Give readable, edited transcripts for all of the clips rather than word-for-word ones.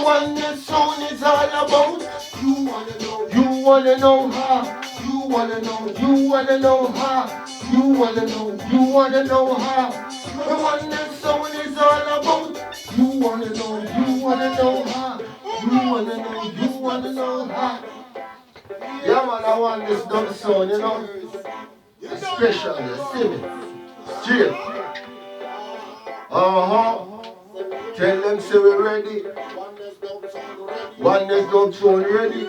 oneness sound is all about. You wanna know, you wanna know how. You wanna know, you wanna know how. You wanna know, you wanna know how. The oneness sound is all about. You wanna know, you wanna know how. You wanna know, you wanna know how. Yeah man, I want this dub sound, you know. Special, you see me? Straight. Tell them say we ready. Oneness dub sound ready.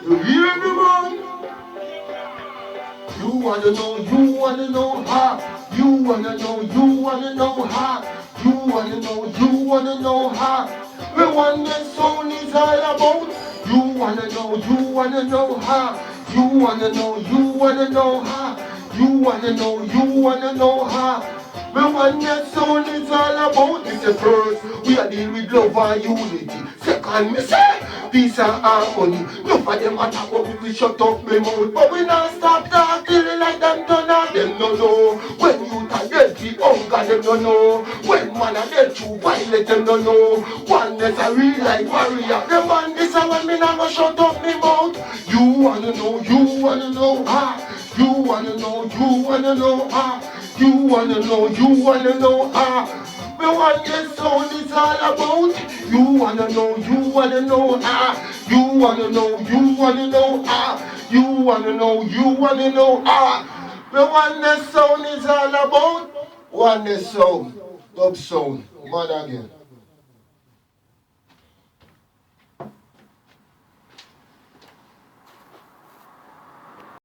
You hear me, man? You wanna know how. You wanna know how. You wanna know how. The oneness sound is all about. You wanna know how. You wanna know how. You wanna know how. The oneness sound is all about. This is first, we are dealing with love and unity. Second, me say, peace and harmony. None of them attack up, we shut up my mouth. But we not stop talking like them done and them no know. When you are dead, the hunger them no know. When man are dead, too violent them no know. Oneness a real life warrior. The man this a when me not go shut up my mouth. You wanna know how. You wanna know how. You wanna know how. The oneness sound is all about. You wanna know how. You wanna know how. You wanna know how. The oneness sound is all about. Oneness sound, dub sound, mad again.